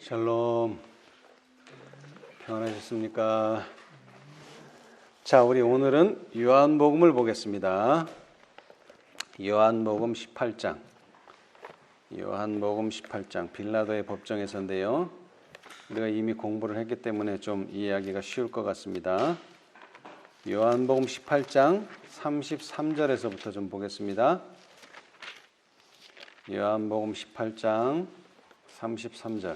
샬롬, 평안하셨습니까? 자, 우리 오늘은 요한복음을 보겠습니다. 요한복음 18장, 빌라도의 법정에서인데요. 우리가 이미 공부를 했기 때문에 좀 이해하기가 쉬울 것 같습니다. 요한복음 18장 33절에서부터 좀 보겠습니다. 요한복음 18장 33절.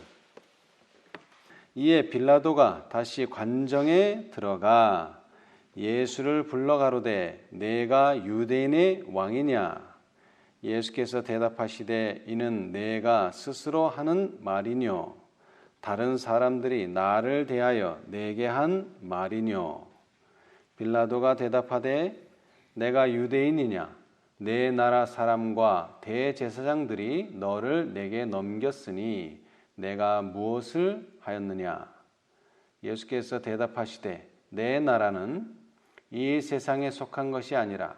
이에 빌라도가 다시 관정에 들어가 예수를 불러 가로되 내가 유대인의 왕이냐? 예수께서 대답하시되 이는 내가 스스로 하는 말이뇨? 다른 사람들이 나를 대하여 내게 한 말이뇨? 빌라도가 대답하되 내가 유대인이냐? 내 나라 사람과 대제사장들이 너를 내게 넘겼으니 내가 무엇을 하였느냐? 예수께서 대답하시되 내 나라는 이 세상에 속한 것이 아니라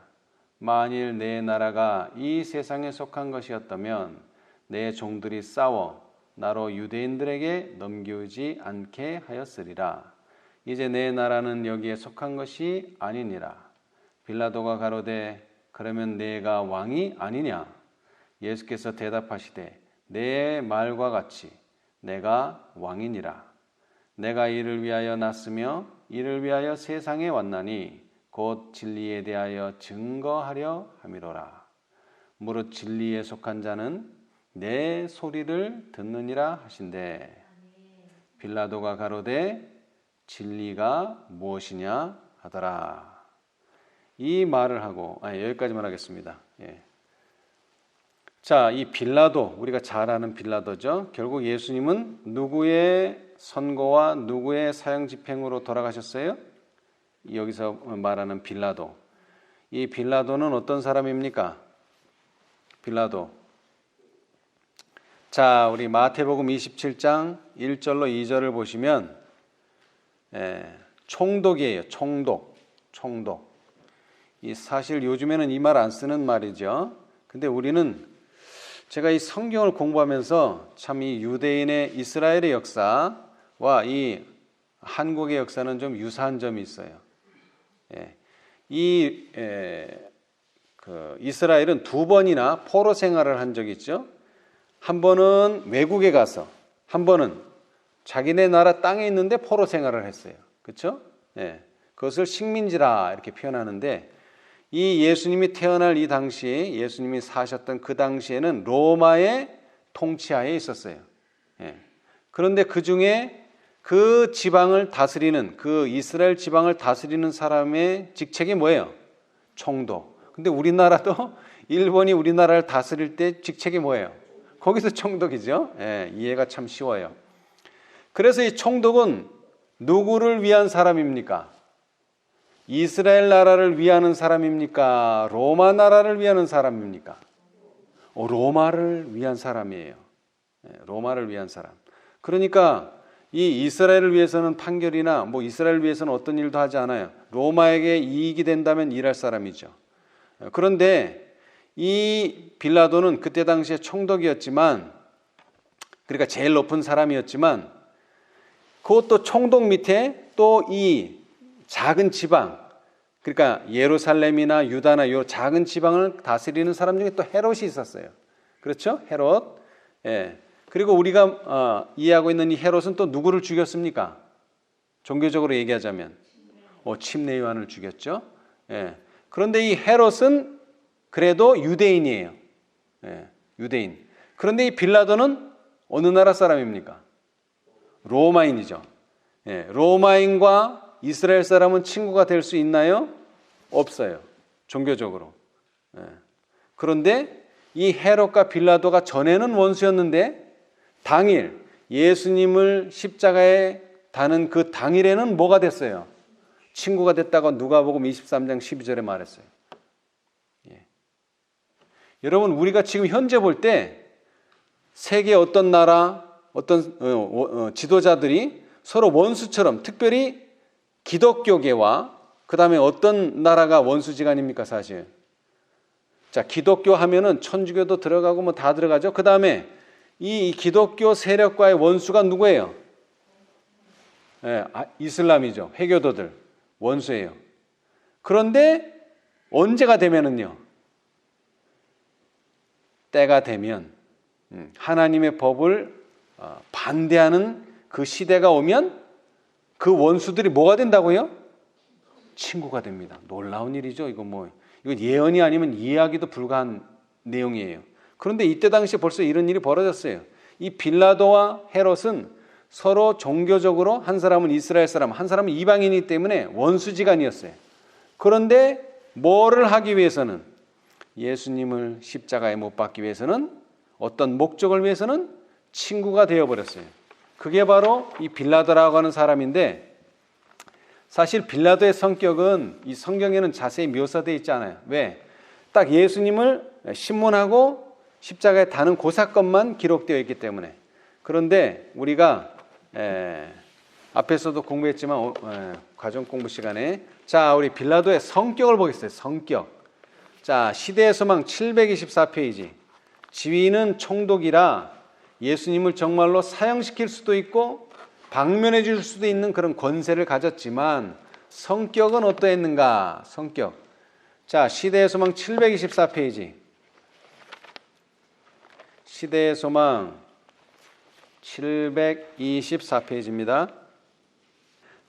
만일 내 나라가 이 세상에 속한 것이었다면 내 종들이 싸워 나로 유대인들에게 넘기지 않게 하였으리라. 이제 내 나라는 여기에 속한 것이 아니니라. 빌라도가 가로되 그러면 내가 왕이 아니냐? 예수께서 대답하시되 내 말과 같이 내가 왕이니라. 내가 이를 위하여 났으며 이를 위하여 세상에 왔나니 곧 진리에 대하여 증거하려 함이로라. 무릇 진리에 속한 자는 내 소리를 듣느니라 하신대. 빌라도가 가로되 진리가 무엇이냐 하더라. 이 말을 하고 여기까지만 하겠습니다. 자, 이 빌라도, 우리가 잘 아는 빌라도죠. 결국 예수님은 누구의 선고와 누구의 사형 집행으로 돌아가셨어요? 여기서 말하는 빌라도. 이 빌라도는 어떤 사람입니까? 빌라도. 자, 우리 마태복음 27장 1절로 2절을 보시면 총독이에요. 총독. 이 사실 요즘에는 이 말 안 쓰는 말이죠. 근데 우리는 제가 이 성경을 공부하면서 참 이 유대인의 이스라엘의 역사와 이 한국의 역사는 좀 유사한 점이 있어요. 이스라엘은 두 번이나 포로 생활을 한 적이 있죠. 한 번은 외국에 가서, 한 번은 자기네 나라 땅에 있는데 포로 생활을 했어요. 그렇죠? 그것을 식민지라 이렇게 표현하는데, 이 예수님이 태어날 이 당시, 예수님이 사셨던 그 당시에는 로마의 통치하에 있었어요. 그런데 그 중에 그 지방을 다스리는, 그 이스라엘 지방을 다스리는 사람의 직책이 뭐예요? 총독. 근데 우리나라도 일본이 우리나라를 다스릴 때 직책이 뭐예요? 거기서 총독이죠. 이해가 참 쉬워요. 그래서 이 총독은 누구를 위한 사람입니까? 이스라엘 나라를 위하는 사람입니까? 로마 나라를 위하는 사람입니까? 로마를 위한 사람이에요. 로마를 위한 사람. 그러니까 이 이스라엘을 위해서는 판결이나 뭐 이스라엘을 위해서는 어떤 일도 하지 않아요. 로마에게 이익이 된다면 일할 사람이죠. 그런데 이 빌라도는 그때 당시에 총독이었지만, 그러니까 제일 높은 사람이었지만, 그것도 총독 밑에 또 이 작은 지방, 그러니까 예루살렘이나 유다나 이 작은 지방을 다스리는 사람 중에 또 헤롯이 있었어요. 그렇죠? 헤롯. 그리고 우리가 이해하고 있는 이 헤롯은 또 누구를 죽였습니까? 종교적으로 얘기하자면 침례 요한을 죽였죠. 그런데 이 헤롯은 그래도 유대인이에요. 유대인. 그런데 이 빌라도는 어느 나라 사람입니까? 로마인이죠. 로마인과 이스라엘 사람은 친구가 될 수 있나요? 없어요. 종교적으로. 그런데 이 헤롯과 빌라도가 전에는 원수였는데 당일 예수님을 십자가에 다는 그 당일에는 뭐가 됐어요? 친구가 됐다고 누가복음 23장 12절에 말했어요. 여러분, 우리가 지금 현재 볼 때 세계 어떤 나라, 어떤 지도자들이 서로 원수처럼, 특별히 기독교계와 그 다음에 어떤 나라가 원수지간입니까? 사실 자, 기독교 하면은 천주교도 들어가고 뭐 다 들어가죠. 그 다음에 이 기독교 세력과의 원수가 누구예요? 예, 이슬람이죠. 회교도들 원수예요. 그런데 언제가 되면은요, 때가 되면 하나님의 법을 반대하는 그 시대가 오면 그 원수들이 뭐가 된다고요? 친구가 됩니다. 놀라운 일이죠. 이건 예언이 아니면 이해하기도 불가한 내용이에요. 그런데 이때 당시에 벌써 이런 일이 벌어졌어요. 이 빌라도와 헤롯은 서로 종교적으로 한 사람은 이스라엘 사람, 한 사람은 이방인이기 때문에 원수지간이었어요. 그런데 뭐를 하기 위해서는, 예수님을 십자가에 못 박기 위해서는, 어떤 목적을 위해서는 친구가 되어버렸어요. 그게 바로 이 빌라도라고 하는 사람인데, 사실 빌라도의 성격은 이 성경에는 자세히 묘사되어 있지 않아요. 왜? 딱 예수님을 신문하고 십자가에 다는 그 사건만 기록되어 있기 때문에. 그런데 우리가 앞에서도 공부했지만 과정 공부 시간에, 자, 우리 빌라도의 성격을 보겠어요. 성격. 자, 시대의 소망 724페이지. 지위는 총독이라 예수님을 정말로 사형시킬 수도 있고 방면해 줄 수도 있는 그런 권세를 가졌지만 성격은 어떠했는가? 성격. 자, 시대의 소망 724페이지. 시대의 소망 724페이지입니다.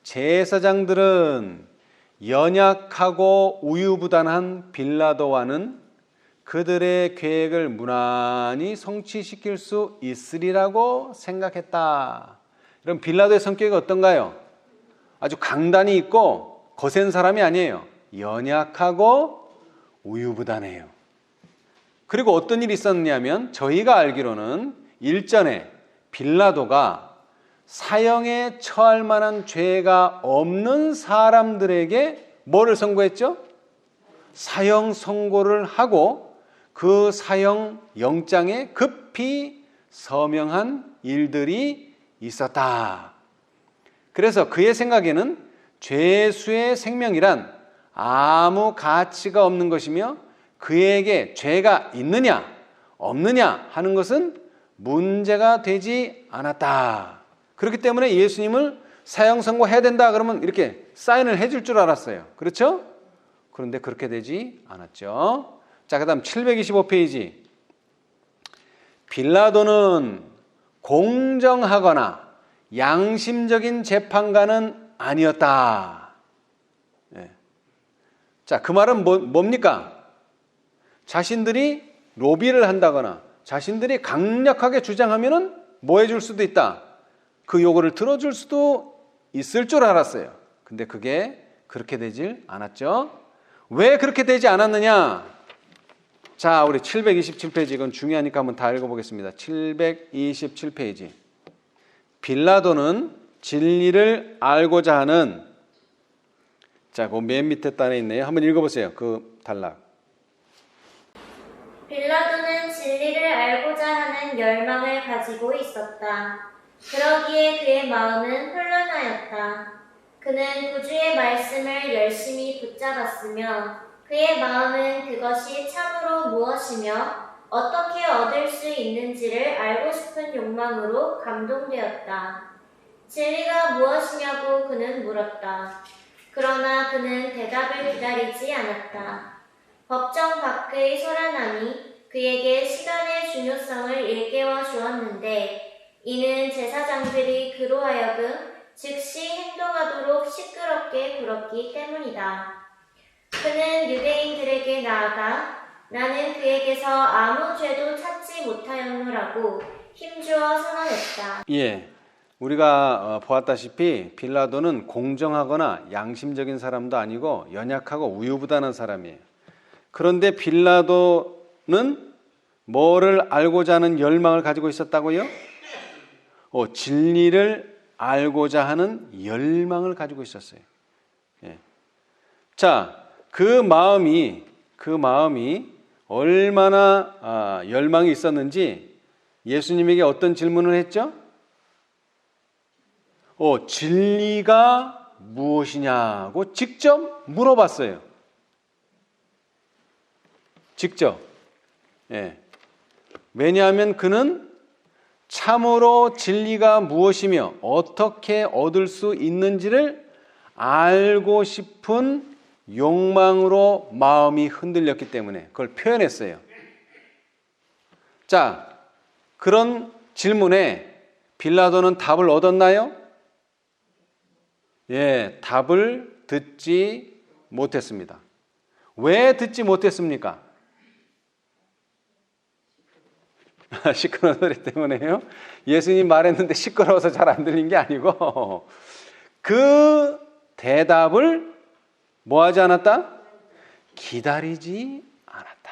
제사장들은 연약하고 우유부단한 빌라도와는 그들의 계획을 무난히 성취시킬 수 있으리라고 생각했다. 그럼 빌라도의 성격이 어떤가요? 아주 강단이 있고 거센 사람이 아니에요. 연약하고 우유부단해요. 그리고 어떤 일이 있었냐면, 저희가 알기로는 일전에 빌라도가 사형에 처할 만한 죄가 없는 사람들에게 뭐를 선고했죠? 사형 선고를 하고 그 사형 영장에 급히 서명한 일들이 있었다. 그래서 그의 생각에는 죄수의 생명이란 아무 가치가 없는 것이며 그에게 죄가 있느냐 없느냐 하는 것은 문제가 되지 않았다. 그렇기 때문에 예수님을 사형 선고해야 된다 그러면 이렇게 사인을 해줄 줄 알았어요. 그렇죠? 그런데 그렇게 되지 않았죠. 자, 그 다음 725페이지. 빌라도는 공정하거나 양심적인 재판관은 아니었다. 네. 자, 그 말은 뭡니까? 자신들이 로비를 한다거나 자신들이 강력하게 주장하면은 뭐 해줄 수도 있다. 그 요구를 들어줄 수도 있을 줄 알았어요. 근데 그게 그렇게 되질 않았죠. 왜 그렇게 되지 않았느냐? 자, 우리 727페이지, 이건 중요하니까 한번 다 읽어보겠습니다. 727페이지. 빌라도는 진리를 알고자 하는, 자, 그 맨 밑에 단에 있네요. 한번 읽어보세요. 그 단락. 빌라도는 진리를 알고자 하는 열망을 가지고 있었다. 그러기에 그의 마음은 혼란하였다. 그는 구주의 말씀을 열심히 붙잡았으며 그의 마음은 그것이 참으로 무엇이며 어떻게 얻을 수 있는지를 알고 싶은 욕망으로 감동되었다. 진리가 무엇이냐고 그는 물었다. 그러나 그는 대답을 기다리지 않았다. 법정 밖의 소란함이 그에게 시간의 중요성을 일깨워 주었는데 이는 제사장들이 그로 하여금 즉시 행동하도록 시끄럽게 굴었기 때문이다. 그는 유대인들에게 나아가 나는 그에게서 아무 죄도 찾지 못하였노라고 힘주어 선언했다. 예, 우리가 보았다시피 빌라도는 공정하거나 양심적인 사람도 아니고 연약하고 우유부단한 사람이에요. 그런데 빌라도는 뭐를 알고자 하는 열망을 가지고 있었다고요? 진리를 알고자 하는 열망을 가지고 있었어요. 예. 자, 그 마음이 얼마나 열망이 있었는지 예수님에게 어떤 질문을 했죠? 진리가 무엇이냐고 직접 물어봤어요. 직접. 예. 왜냐하면 그는 참으로 진리가 무엇이며 어떻게 얻을 수 있는지를 알고 싶은 욕망으로 마음이 흔들렸기 때문에 그걸 표현했어요. 자, 그런 질문에 빌라도는 답을 얻었나요? 예, 답을 듣지 못했습니다. 왜 듣지 못했습니까? 시끄러운 소리 때문에요? 예수님 말했는데 시끄러워서 잘 안 들린 게 아니고 그 대답을 뭐 하지 않았다? 기다리지 않았다.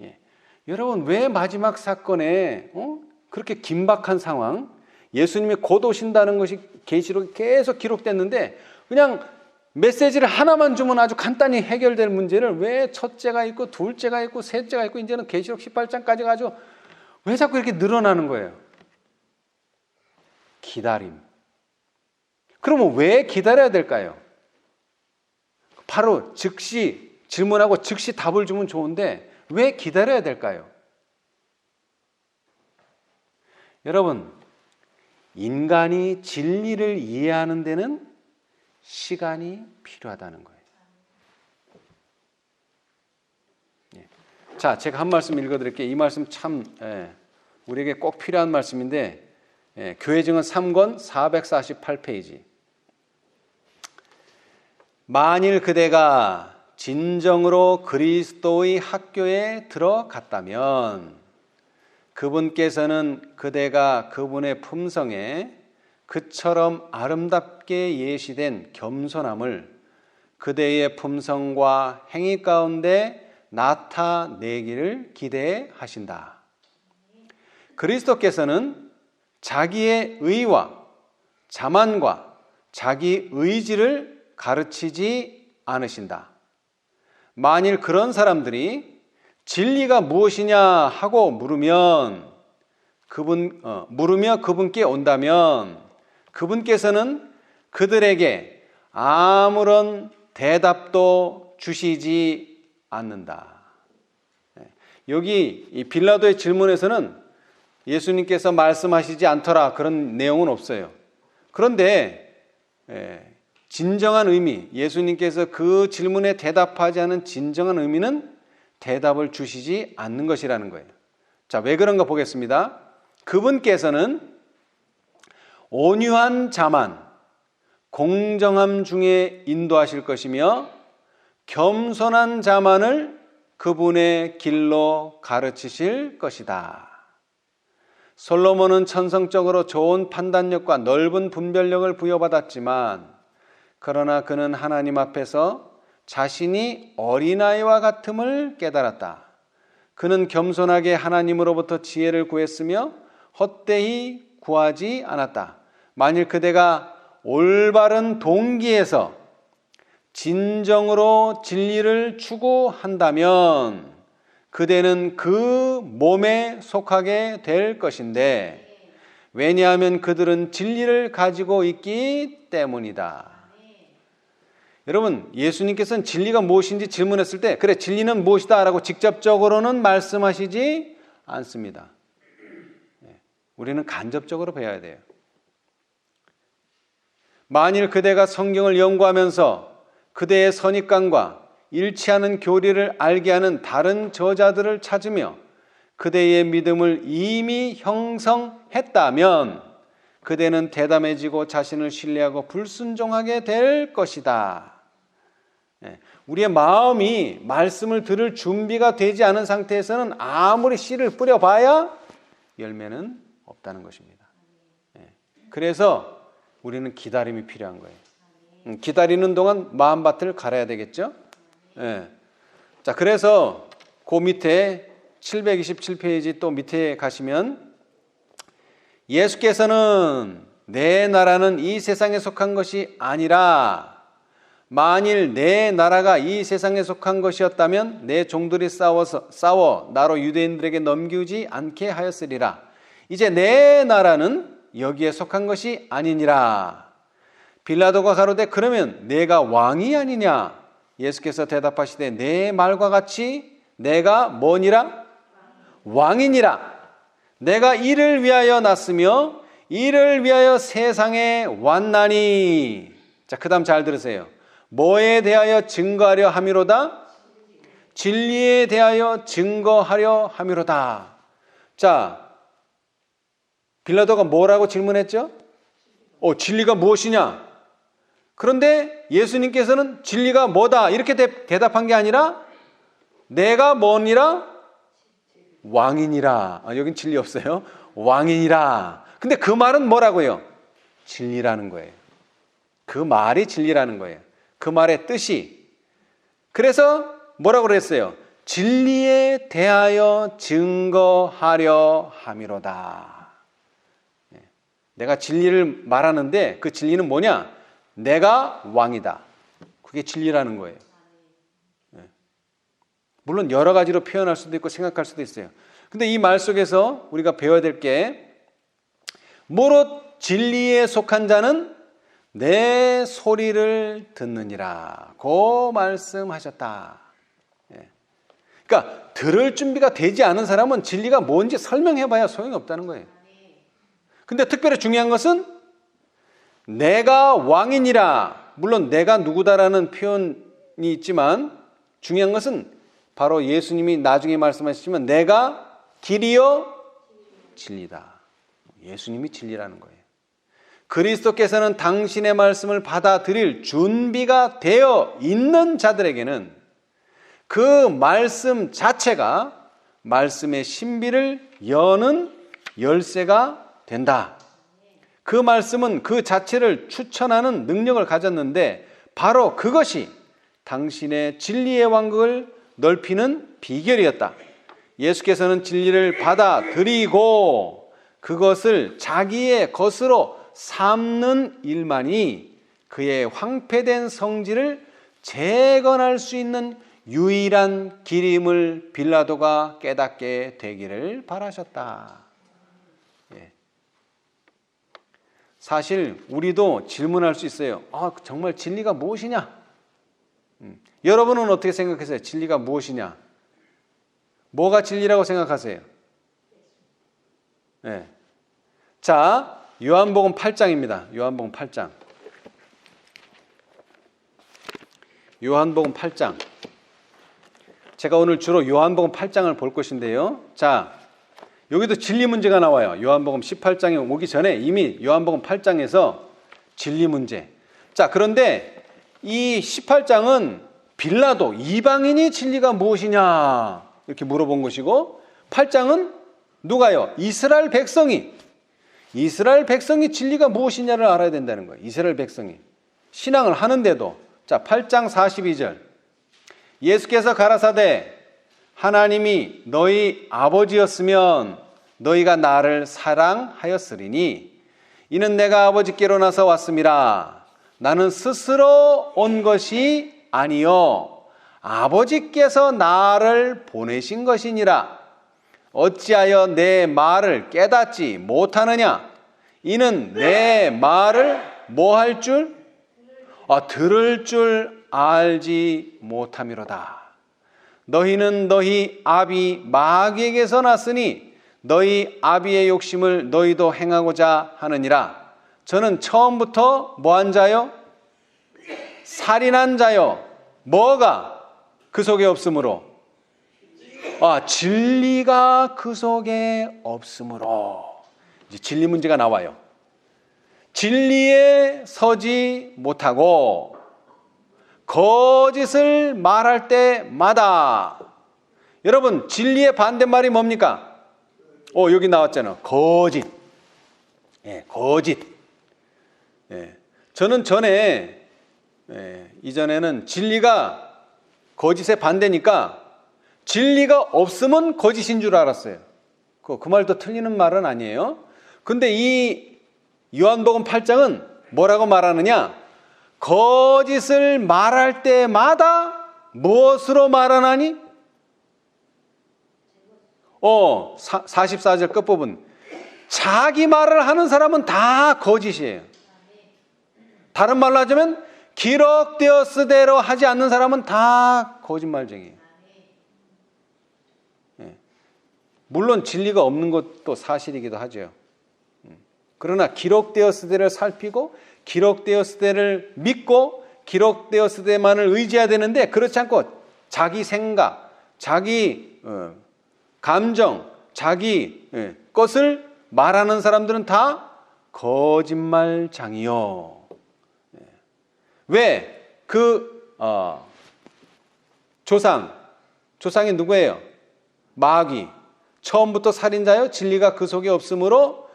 예. 여러분, 왜 마지막 사건에 그렇게 긴박한 상황, 예수님이 곧 오신다는 것이 계시록에 계속 기록됐는데 그냥 메시지를 하나만 주면 아주 간단히 해결될 문제를 왜 첫째가 있고 둘째가 있고 셋째가 있고 이제는 계시록 18장까지 가지고 왜 자꾸 이렇게 늘어나는 거예요? 기다림. 그러면 왜 기다려야 될까요? 바로 즉시 질문하고 즉시 답을 주면 좋은데 왜 기다려야 될까요? 여러분, 인간이 진리를 이해하는 데는 시간이 필요하다는 거예요. 예. 자, 제가 한 말씀 읽어드릴게요. 이 말씀 참 우리에게 꼭 필요한 말씀인데 교회증언 3권 448페이지. 만일 그대가 진정으로 그리스도의 학교에 들어갔다면 그분께서는 그대가 그분의 품성에 그처럼 아름답게 예시된 겸손함을 그대의 품성과 행위 가운데 나타내기를 기대하신다. 그리스도께서는 자기의 의와 자만과 자기 의지를 가르치지 않으신다. 만일 그런 사람들이 진리가 무엇이냐 하고 물으며 그분께 온다면 그분께서는 그들에게 아무런 대답도 주시지 않는다. 여기 이 빌라도의 질문에서는 예수님께서 말씀하시지 않더라 그런 내용은 없어요. 그런데 진정한 의미, 예수님께서 그 질문에 대답하지 않은 진정한 의미는 대답을 주시지 않는 것이라는 거예요. 자, 왜 그런가 보겠습니다. 그분께서는 온유한 자만, 공정함 중에 인도하실 것이며 겸손한 자만을 그분의 길로 가르치실 것이다. 솔로몬은 천성적으로 좋은 판단력과 넓은 분별력을 부여받았지만 그러나 그는 하나님 앞에서 자신이 어린아이와 같음을 깨달았다. 그는 겸손하게 하나님으로부터 지혜를 구했으며 헛되이 구하지 않았다. 만일 그대가 올바른 동기에서 진정으로 진리를 추구한다면 그대는 그 몸에 속하게 될 것인데 왜냐하면 그들은 진리를 가지고 있기 때문이다. 여러분, 예수님께서는 진리가 무엇인지 질문했을 때 그래 진리는 무엇이다 라고 직접적으로는 말씀하시지 않습니다. 우리는 간접적으로 배워야 돼요. 만일 그대가 성경을 연구하면서 그대의 선입관과 일치하는 교리를 알게 하는 다른 저자들을 찾으며 그대의 믿음을 이미 형성했다면 그대는 대담해지고 자신을 신뢰하고 불순종하게 될 것이다. 우리의 마음이 말씀을 들을 준비가 되지 않은 상태에서는 아무리 씨를 뿌려봐야 열매는 없다는 것입니다. 그래서 우리는 기다림이 필요한 거예요. 기다리는 동안 마음밭을 갈아야 되겠죠? 자, 그래서 그 밑에 727페이지 또 밑에 가시면 예수께서는 내 나라는 이 세상에 속한 것이 아니라 만일 내 나라가 이 세상에 속한 것이었다면 내 종들이 싸워 나로 유대인들에게 넘기지 않게 하였으리라. 이제 내 나라는 여기에 속한 것이 아니니라. 빌라도가 가로되 그러면 내가 왕이 아니냐? 예수께서 대답하시되 내 말과 같이 내가 뭐니라? 왕이니라. 내가 이를 위하여 났으며 이를 위하여 세상에 왔나니. 자, 그 다음 잘 들으세요. 뭐에 대하여 증거하려 함이로다? 진리에 대하여 증거하려 함이로다. 자, 빌라도가 뭐라고 질문했죠? 진리가 무엇이냐? 그런데 예수님께서는 진리가 뭐다 이렇게 대답한 게 아니라 내가 뭐니라? 왕이니라. 여긴 진리 없어요. 왕이니라. 근데 그 말은 뭐라고요? 진리라는 거예요. 그 말이 진리라는 거예요. 그 말의 뜻이. 그래서 뭐라고 그랬어요? 진리에 대하여 증거하려 함이로다. 내가 진리를 말하는데 그 진리는 뭐냐? 내가 왕이다. 그게 진리라는 거예요. 물론 여러 가지로 표현할 수도 있고 생각할 수도 있어요. 근데 이 말 속에서 우리가 배워야 될 게 무릇 진리에 속한 자는 내 소리를 듣느니라 고 말씀하셨다. 그러니까 들을 준비가 되지 않은 사람은 진리가 뭔지 설명해봐야 소용이 없다는 거예요. 근데 특별히 중요한 것은 내가 왕이니라. 물론 내가 누구다라는 표현이 있지만 중요한 것은 바로 예수님이 나중에 말씀하시지만 내가 길이요 진리다. 예수님이 진리라는 거예요. 그리스도께서는 당신의 말씀을 받아들일 준비가 되어 있는 자들에게는 그 말씀 자체가 말씀의 신비를 여는 열쇠가 된다. 그 말씀은 그 자체를 추천하는 능력을 가졌는데 바로 그것이 당신의 진리의 왕국을 넓히는 비결이었다. 예수께서는 진리를 받아들이고 그것을 자기의 것으로 삼는 일만이 그의 황폐된 성질을 재건할 수 있는 유일한 길임을 빌라도가 깨닫게 되기를 바라셨다. 사실 우리도 질문할 수 있어요. 정말 진리가 무엇이냐? 여러분은 어떻게 생각하세요? 진리가 무엇이냐? 뭐가 진리라고 생각하세요? 네. 자, 요한복음 8장입니다. 요한복음 8장. 요한복음 8장. 제가 오늘 주로 요한복음 8장을 볼 것인데요. 자, 여기도 진리 문제가 나와요. 요한복음 18장에 오기 전에 이미 요한복음 8장에서 진리 문제. 자, 그런데 이 18장은 빌라도 이방인이 진리가 무엇이냐 이렇게 물어본 것이고 8장은 누가요? 이스라엘 백성이 진리가 무엇이냐를 알아야 된다는 거예요. 이스라엘 백성이 신앙을 하는데도. 자, 8장 42절 예수께서 가라사대 하나님이 너희 아버지였으면 너희가 나를 사랑하였으리니 이는 내가 아버지께로 나서 왔음이라. 나는 스스로 온 것이 아니요 아버지께서 나를 보내신 것이니라. 어찌하여 내 말을 깨닫지 못하느냐? 이는 내 말을 뭐 할 줄? 들을 줄 알지 못함이로다. 너희는 너희 아비 마귀에게서 났으니 너희 아비의 욕심을 너희도 행하고자 하느니라. 저는 처음부터 뭐한 자요? 살인한 자요. 뭐가 그 속에 없으므로? 진리가 그 속에 없으므로. 이제 진리 문제가 나와요. 진리에 서지 못하고 거짓을 말할 때마다. 여러분, 진리의 반대말이 뭡니까? 여기 나왔잖아요. 거짓. 거짓. 저는 이전에는 진리가 거짓의 반대니까 진리가 없으면 거짓인 줄 알았어요. 그 말도 틀리는 말은 아니에요. 근데 이 요한복음 8장은 뭐라고 말하느냐? 거짓을 말할 때마다 무엇으로 말하나니? 44절 끝부분. 자기 말을 하는 사람은 다 거짓이에요. 다른 말로 하자면 기록되었으대로 하지 않는 사람은 다 거짓말쟁이에요. 물론 진리가 없는 것도 사실이기도 하죠. 그러나 기록되었을 때를 살피고 기록되었을 때를 믿고 기록되었을 때만을 의지해야 되는데 그렇지 않고 자기 생각, 자기 감정, 자기 것을 말하는 사람들은 다 거짓말장이요. 왜? 조상이 누구예요? 마귀. 처음부터 살인자요. 진리가 그 속에 없으므로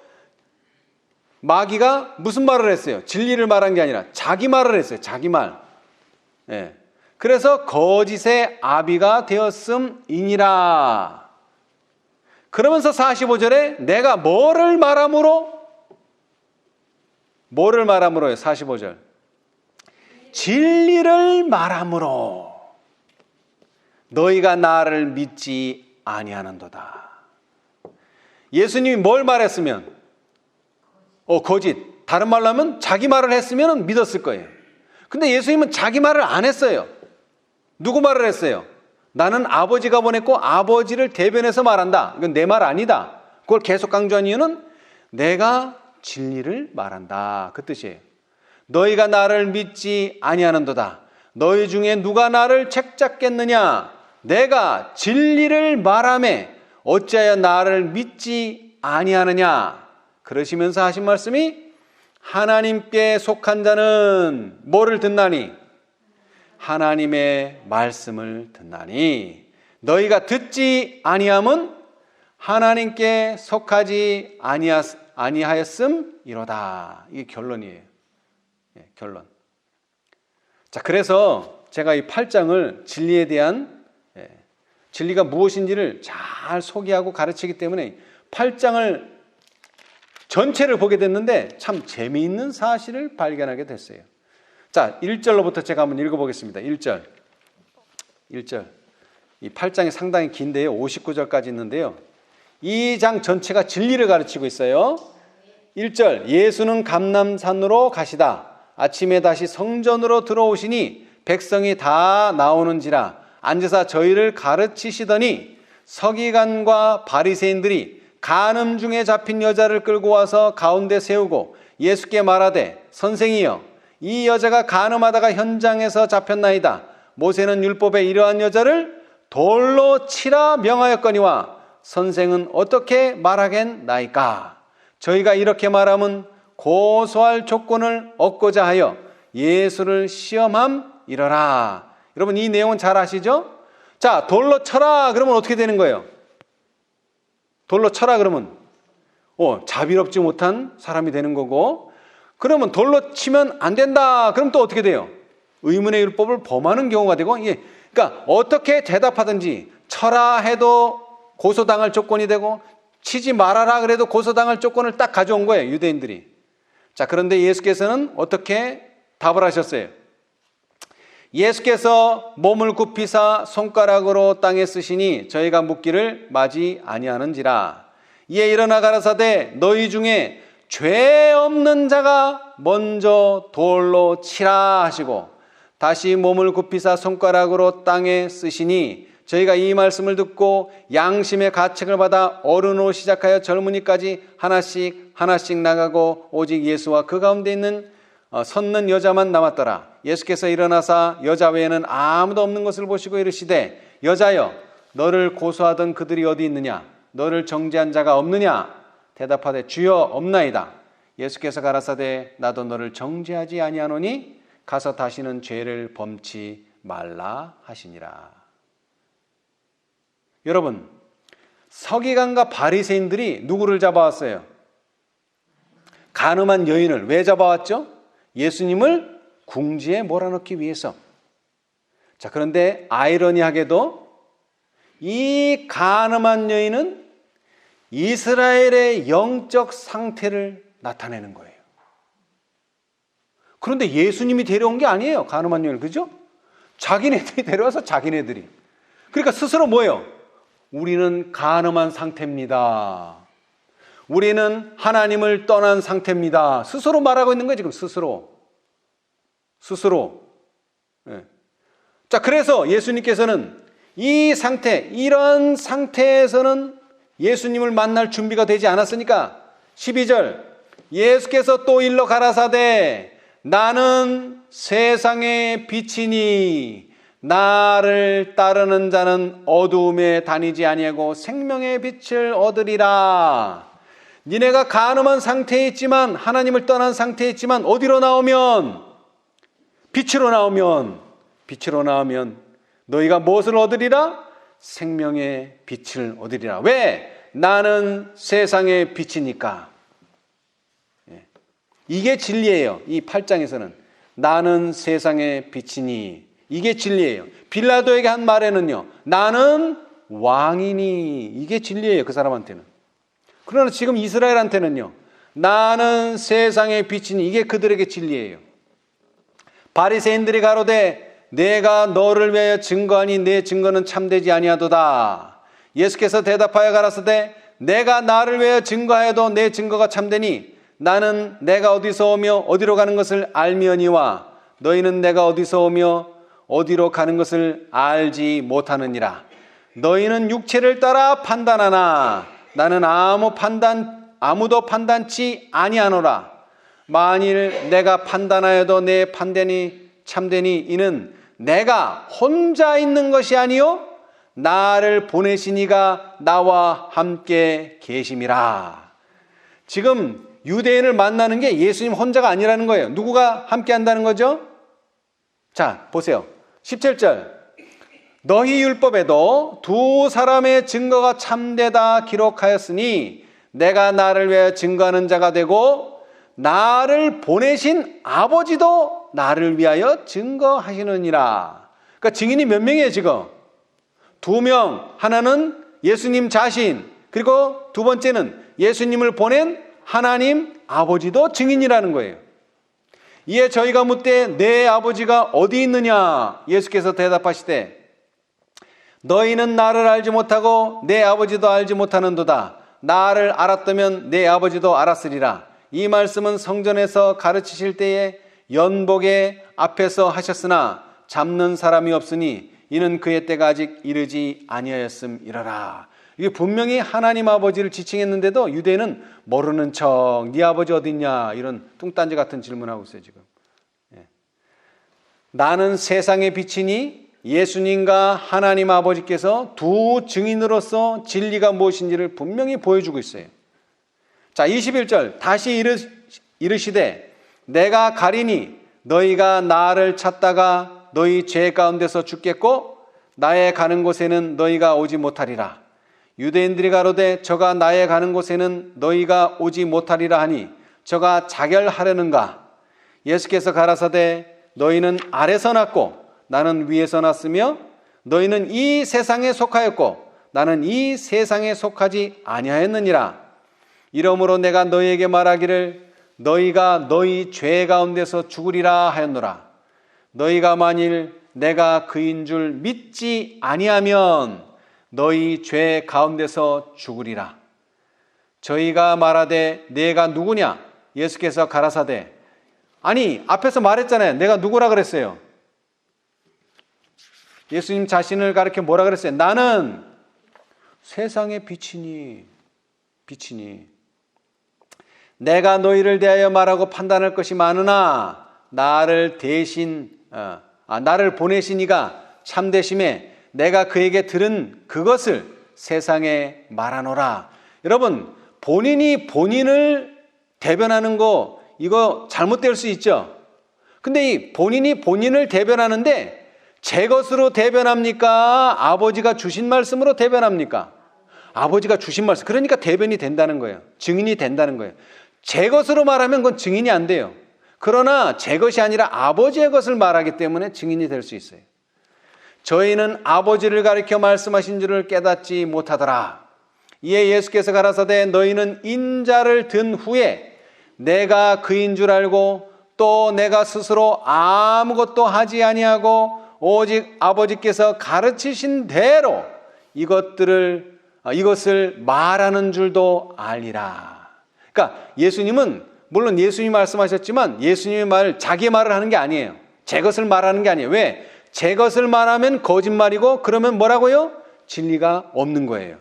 마귀가 무슨 말을 했어요? 진리를 말한 게 아니라 자기 말을 했어요. 자기 말. 그래서 거짓의 아비가 되었음이니라. 그러면서 45절에 내가 뭐를 말함으로요? 45절. 진리를 말함으로 너희가 나를 믿지 아니하는도다. 예수님이 뭘 말했으면 거짓. 다른 말로 하면 자기 말을 했으면 믿었을 거예요. 근데 예수님은 자기 말을 안 했어요. 누구 말을 했어요? 나는 아버지가 보냈고 아버지를 대변해서 말한다. 이건 내 말 아니다. 그걸 계속 강조한 이유는 내가 진리를 말한다. 그 뜻이에요. 너희가 나를 믿지 아니하는도다. 너희 중에 누가 나를 책잡겠느냐? 내가 진리를 말하매 어찌하여 나를 믿지 아니하느냐? 그러시면서 하신 말씀이 하나님께 속한 자는 뭐를 듣나니? 하나님의 말씀을 듣나니. 너희가 듣지 아니함은 하나님께 속하지 아니하였음이로다. 이게 결론이에요. 결론. 자, 그래서 제가 이 8장을 진리에 대한 진리가 무엇인지를 잘 소개하고 가르치기 때문에 8장을 전체를 보게 됐는데 참 재미있는 사실을 발견하게 됐어요. 자, 1절로부터 제가 한번 읽어보겠습니다. 1절. 이 8장이 상당히 긴데요. 59절까지 있는데요. 이 장 전체가 진리를 가르치고 있어요. 1절. 예수는 감람산으로 가시다. 아침에 다시 성전으로 들어오시니 백성이 다 나오는지라 앉으사 저희를 가르치시더니 서기관과 바리새인들이 간음 중에 잡힌 여자를 끌고 와서 가운데 세우고 예수께 말하되 선생이여 이 여자가 간음하다가 현장에서 잡혔나이다. 모세는 율법에 이러한 여자를 돌로 치라 명하였거니와 선생은 어떻게 말하겠나이까? 저희가 이렇게 말하면 고소할 조건을 얻고자 하여 예수를 시험함이러라. 여러분 이 내용은 잘 아시죠? 자, 돌로 쳐라 그러면 어떻게 되는 거예요? 돌로 쳐라 그러면 자비롭지 못한 사람이 되는 거고, 그러면 돌로 치면 안 된다 그럼 또 어떻게 돼요? 의문의 율법을 범하는 경우가 되고, 그러니까 어떻게 대답하든지 쳐라 해도 고소당할 조건이 되고 치지 말아라 그래도 고소당할 조건을 딱 가져온 거예요, 유대인들이. 자, 그런데 예수께서는 어떻게 답을 하셨어요? 예수께서 몸을 굽히사 손가락으로 땅에 쓰시니 저희가 묻기를 마지 아니하는지라. 이에 일어나 가라사대 너희 중에 죄 없는 자가 먼저 돌로 치라 하시고 다시 몸을 굽히사 손가락으로 땅에 쓰시니 저희가 이 말씀을 듣고 양심의 가책을 받아 어른으로 시작하여 젊은이까지 하나씩 나가고 오직 예수와 그 가운데 있는 섰는 여자만 남았더라. 예수께서 일어나사 여자 외에는 아무도 없는 것을 보시고 이르시되 여자여 너를 고소하던 그들이 어디 있느냐? 너를 정죄한 자가 없느냐? 대답하되 주여 없나이다. 예수께서 가라사대 나도 너를 정죄하지 아니하노니 가서 다시는 죄를 범치 말라 하시니라. 여러분, 서기관과 바리새인들이 누구를 잡아왔어요? 간음한 여인을. 왜 잡아왔죠? 예수님을 궁지에 몰아넣기 위해서. 자, 그런데 아이러니하게도 이 간음한 여인은 이스라엘의 영적 상태를 나타내는 거예요. 그런데 예수님이 데려온 게 아니에요, 간음한 여인을. 그죠? 자기네들이 데려와서 자기네들이. 그러니까 스스로 뭐예요? 우리는 간음한 상태입니다. 우리는 하나님을 떠난 상태입니다. 스스로 말하고 있는 거예요, 지금. 스스로. 네. 자, 그래서 예수님께서는 이 상태, 이런 상태에서는 예수님을 만날 준비가 되지 않았으니까. 12절 예수께서 또 일러 가라사대 나는 세상의 빛이니 나를 따르는 자는 어두움에 다니지 아니하고 생명의 빛을 얻으리라. 니네가 간음한 상태에 있지만, 하나님을 떠난 상태에 있지만 어디로 나오면? 빛으로 나오면 너희가 무엇을 얻으리라? 생명의 빛을 얻으리라. 왜? 나는 세상의 빛이니까. 이게 진리예요. 이 8장에서는 나는 세상의 빛이니, 이게 진리예요. 빌라도에게 한 말에는요, 나는 왕이니, 이게 진리예요. 그 사람한테는. 그러나 지금 이스라엘한테는요, 나는 세상의 빛이니, 이게 그들에게 진리예요. 바리새인들이 가로되 내가 너를 위하여 증거하니 내 증거는 참되지 아니하도다. 예수께서 대답하여 가라사대 내가 나를 위하여 증거하여도 내 증거가 참되니 나는 내가 어디서 오며 어디로 가는 것을 알미언이와 너희는 내가 어디서 오며 어디로 가는 것을 알지 못하느니라. 너희는 육체를 따라 판단하나 나는 아무도 판단치 아니하노라. 만일 내가 판단하여도 내 판단이 참되니 이는 내가 혼자 있는 것이 아니요 나를 보내신 이가 나와 함께 계심이라. 지금 유대인을 만나는 게 예수님 혼자가 아니라는 거예요. 누구가 함께 한다는 거죠? 자, 보세요. 17절 너희 율법에도 두 사람의 증거가 참되다 기록하였으니 내가 나를 위하여 증거하는 자가 되고 나를 보내신 아버지도 나를 위하여 증거하시느니라. 그러니까 증인이 몇 명이에요 지금? 2명. 하나는 예수님 자신, 그리고 두 번째는 예수님을 보낸 하나님 아버지도 증인이라는 거예요. 이에 저희가 묻되 내 아버지가 어디 있느냐? 예수께서 대답하시되 너희는 나를 알지 못하고 내 아버지도 알지 못하는도다. 나를 알았다면 내 아버지도 알았으리라. 이 말씀은 성전에서 가르치실 때에 연복의 앞에서 하셨으나 잡는 사람이 없으니 이는 그의 때가 아직 이르지 아니하였음이라라. 이게 분명히 하나님 아버지를 지칭했는데도 유대인은 모르는 척 네 아버지 어딨냐 이런 뚱딴지 같은 질문하고 있어요 지금. 나는 세상의 빛이니 예수님과 하나님 아버지께서 두 증인으로서 진리가 무엇인지를 분명히 보여주고 있어요. 자, 21절 다시 이르시되 내가 가리니 너희가 나를 찾다가 너희 죄 가운데서 죽겠고 나의 가는 곳에는 너희가 오지 못하리라. 유대인들이 가로되 저가 나의 가는 곳에는 너희가 오지 못하리라 하니 저가 자결하려는가? 예수께서 가라사대 너희는 아래서 났고 나는 위에서 났으며 너희는 이 세상에 속하였고 나는 이 세상에 속하지 아니하였느니라. 이러므로 내가 너희에게 말하기를 너희가 너희 죄 가운데서 죽으리라 하였노라. 너희가 만일 내가 그인 줄 믿지 아니하면 너희 죄 가운데서 죽으리라. 저희가 말하되 내가 누구냐? 예수께서 가라사대 아니 앞에서 말했잖아요. 내가 누구라 그랬어요? 예수님 자신을 가리켜 뭐라 그랬어요? 나는 세상의 빛이니 내가 너희를 대하여 말하고 판단할 것이 많으나 나를 보내신 이가 참되심에 내가 그에게 들은 그것을 세상에 말하노라. 여러분, 본인이 본인을 대변하는 거 이거 잘못될 수 있죠. 근데 이 본인이 본인을 대변하는데 제 것으로 대변합니까? 아버지가 주신 말씀으로 대변합니까? 아버지가 주신 말씀. 그러니까 대변이 된다는 거예요. 증인이 된다는 거예요. 제 것으로 말하면 그건 증인이 안 돼요. 그러나 제 것이 아니라 아버지의 것을 말하기 때문에 증인이 될 수 있어요. 저희는 아버지를 가리켜 말씀하신 줄을 깨닫지 못하더라. 이에 예수께서 가라사대 너희는 인자를 든 후에 내가 그인 줄 알고 또 내가 스스로 아무것도 하지 아니하고 오직 아버지께서 가르치신 대로 이것을 말하는 줄도 알리라. 그러니까 예수님은 물론 예수님이 말씀하셨지만 예수님의 말 자기 말을 하는 게 아니에요. 제 것을 말하는 게 아니에요. 왜? 제 것을 말하면 거짓말이고 그러면 뭐라고요? 진리가 없는 거예요.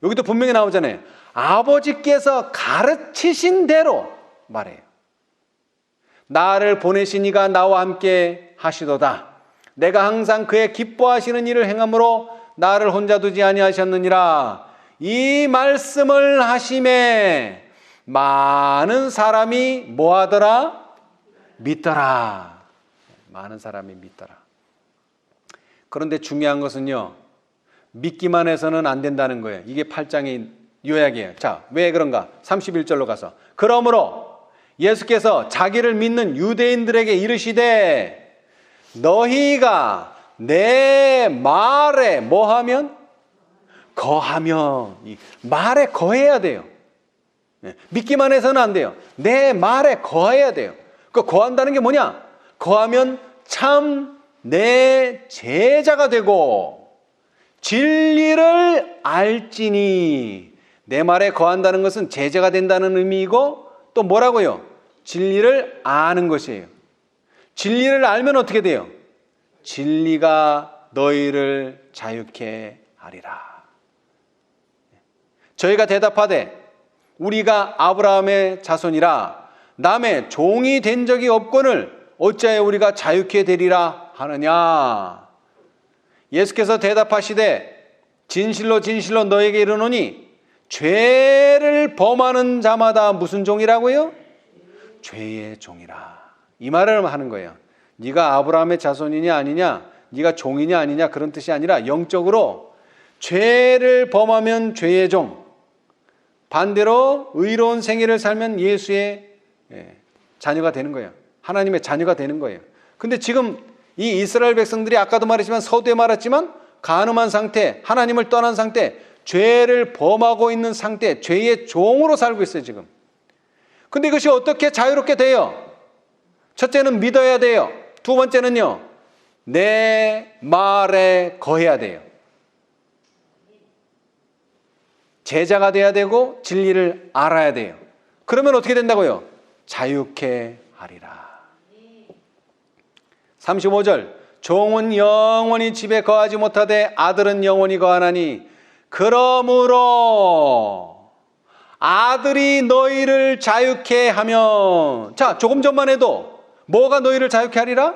여기도 분명히 나오잖아요. 아버지께서 가르치신 대로 말해요. 나를 보내신 이가 나와 함께 하시도다. 내가 항상 그의 기뻐하시는 일을 행함으로 나를 혼자 두지 아니하셨느니라. 이 말씀을 하심에 많은 사람이 뭐하더라? 믿더라. 많은 사람이 믿더라. 그런데 중요한 것은요, 믿기만 해서는 안 된다는 거예요. 이게 8장의 요약이에요. 자, 왜 그런가? 31절로 가서 그러므로 예수께서 자기를 믿는 유대인들에게 이르시되 너희가 내 말에 뭐하면? 거하면. 이 말에 거해야 돼요. 믿기만 해서는 안 돼요. 내 말에 거해야 돼요. 그 거한다는 게 뭐냐? 거하면 참 내 제자가 되고 진리를 알지니. 내 말에 거한다는 것은 제자가 된다는 의미이고 또 뭐라고요? 진리를 아는 것이에요. 진리를 알면 어떻게 돼요? 진리가 너희를 자유케 하리라. 저희가 대답하되 우리가 아브라함의 자손이라 남의 종이 된 적이 없거늘 어찌하여 우리가 자유케 되리라 하느냐. 예수께서 대답하시되 진실로 진실로 너에게 이르노니 죄를 범하는 자마다 무슨 종이라고요? 죄의 종이라. 이 말을 하는 거예요. 네가 아브라함의 자손이냐 아니냐, 네가 종이냐 아니냐 그런 뜻이 아니라 영적으로 죄를 범하면 죄의 종, 반대로 의로운 생애를 살면 예수의 자녀가 되는 거예요. 하나님의 자녀가 되는 거예요. 근데 지금 이 이스라엘 백성들이 아까도 말했지만 서두에 말했지만 간음한 상태, 하나님을 떠난 상태, 죄를 범하고 있는 상태, 죄의 종으로 살고 있어요 지금. 근데 이것이 어떻게 자유롭게 돼요? 첫째는 믿어야 돼요. 두 번째는요, 내 말에 거해야 돼요. 제자가 돼야 되고 진리를 알아야 돼요. 그러면 어떻게 된다고요? 자유케 하리라. 35절 종은 영원히 집에 거하지 못하되 아들은 영원히 거하나니 그러므로 아들이 너희를 자유케 하면, 자, 조금 전만 해도 뭐가 너희를 자유케 하리라?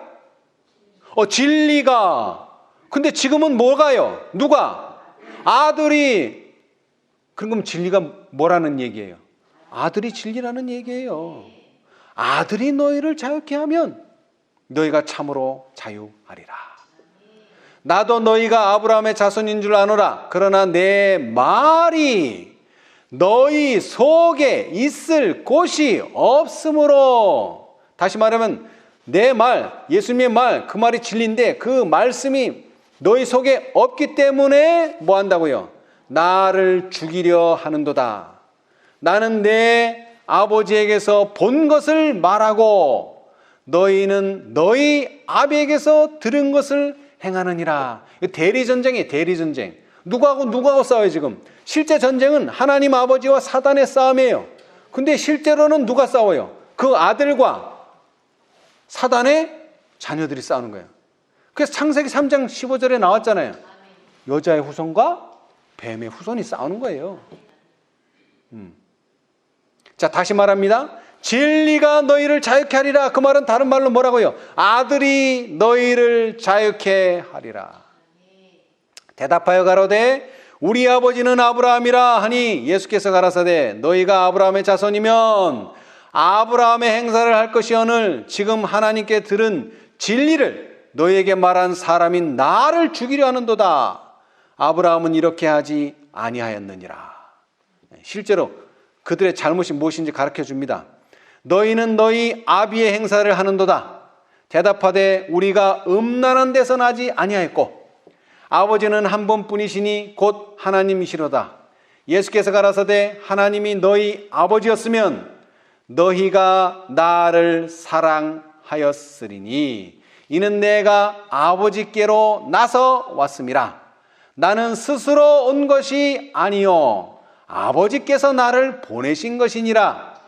진리가. 근데 지금은 뭐가요? 누가? 아들이. 그럼 진리가 뭐라는 얘기예요? 아들이 진리라는 얘기예요. 아들이 너희를 자유케 하면 너희가 참으로 자유하리라. 나도 너희가 아브라함의 자손인 줄 아노라. 그러나 내 말이 너희 속에 있을 곳이 없으므로. 다시 말하면 내 말, 예수님의 말, 그 말이 진리인데 그 말씀이 너희 속에 없기 때문에 뭐 한다고요? 나를 죽이려 하는도다. 나는 내 아버지에게서 본 것을 말하고 너희는 너희 아비에게서 들은 것을 행하느니라. 대리전쟁이에요. 대리전쟁. 누구하고 싸워요 지금? 실제 전쟁은 하나님 아버지와 사단의 싸움이에요. 근데 실제로는 누가 싸워요? 그 아들과 사단의 자녀들이 싸우는 거예요. 그래서 창세기 3장 15절에 나왔잖아요. 여자의 후손과 뱀의 후손이 싸우는 거예요. 자, 다시 말합니다. 진리가 너희를 자유케 하리라. 그 말은 다른 말로 뭐라고요? 아들이 너희를 자유케 하리라. 대답하여 가로되 우리 아버지는 아브라함이라 하니 예수께서 가라사대 너희가 아브라함의 자손이면 아브라함의 행사를 할 것이오늘 지금 하나님께 들은 진리를 너희에게 말한 사람인 나를 죽이려 하는도다. 아브라함은 이렇게 하지 아니하였느니라. 실제로 그들의 잘못이 무엇인지 가르쳐 줍니다. 너희는 너희 아비의 행사를 하는도다. 대답하되 우리가 음란한 데서 나지 아니하였고 아버지는 한 분뿐이시니 곧 하나님이시로다. 예수께서 가라사대 하나님이 너희 아버지였으면 너희가 나를 사랑하였으리니 이는 내가 아버지께로 나서 왔음이라. 나는 스스로 온 것이 아니요 아버지께서 나를 보내신 것이니라.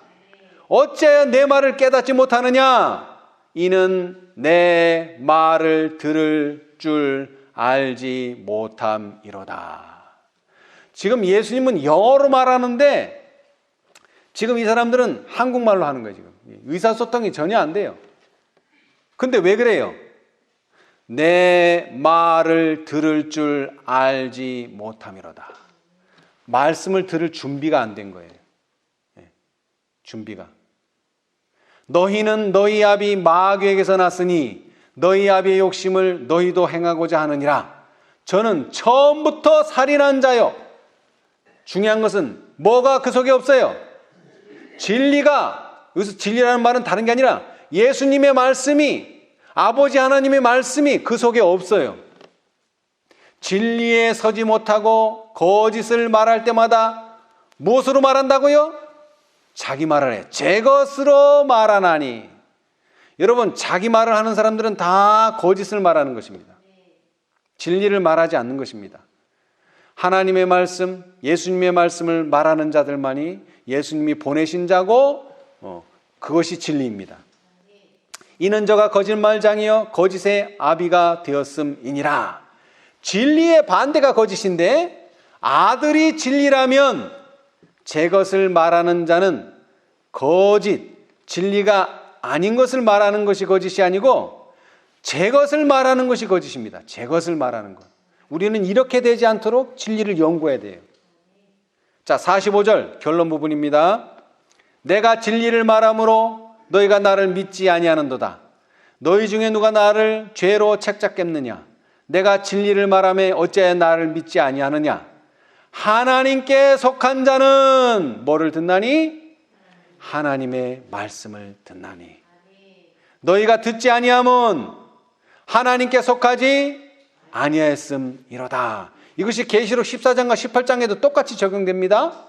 어찌하여 내 말을 깨닫지 못하느냐? 이는 내 말을 들을 줄 알지 못함이로다. 지금 예수님은 영어로 말하는데 지금 이 사람들은 한국말로 하는 거예요. 지금 의사소통이 전혀 안 돼요. 근데 왜 그래요? 내 말을 들을 줄 알지 못함이로다. 말씀을 들을 준비가 안 된 거예요. 준비가. 너희는 너희 아비 마귀에게서 났으니 너희 아비의 욕심을 너희도 행하고자 하느니라. 저는 처음부터 살인한 자요. 중요한 것은 뭐가 그 속에 없어요? 진리가, 여기서 진리라는 말은 다른 게 아니라 예수님의 말씀이, 아버지 하나님의 말씀이 그 속에 없어요. 진리에 서지 못하고 거짓을 말할 때마다 무엇으로 말한다고요? 자기 말을 해. 제 것으로 말하나니. 여러분, 자기 말을 하는 사람들은 다 거짓을 말하는 것입니다. 진리를 말하지 않는 것입니다. 하나님의 말씀, 예수님의 말씀을 말하는 자들만이 예수님이 보내신 자고 그것이 진리입니다. 이는 저가 거짓말장이요 거짓의 아비가 되었음이니라. 진리의 반대가 거짓인데 아들이 진리라면 제 것을 말하는 자는 거짓, 진리가 아닌 것을 말하는 것이 거짓이 아니고 제 것을 말하는 것이 거짓입니다. 제 것을 말하는 것. 우리는 이렇게 되지 않도록 진리를 연구해야 돼요. 자, 45절 결론 부분입니다. 내가 진리를 말함으로 너희가 나를 믿지 아니하는도다. 너희 중에 누가 나를 죄로 책잡겠느냐? 내가 진리를 말하며 어찌하여 나를 믿지 아니하느냐? 하나님께 속한 자는 뭐를 듣나니? 하나님의 말씀을 듣나니. 너희가 듣지 아니함은 하나님께 속하지 아니하였음이로다. 이것이 계시록 14장과 18장에도 똑같이 적용됩니다.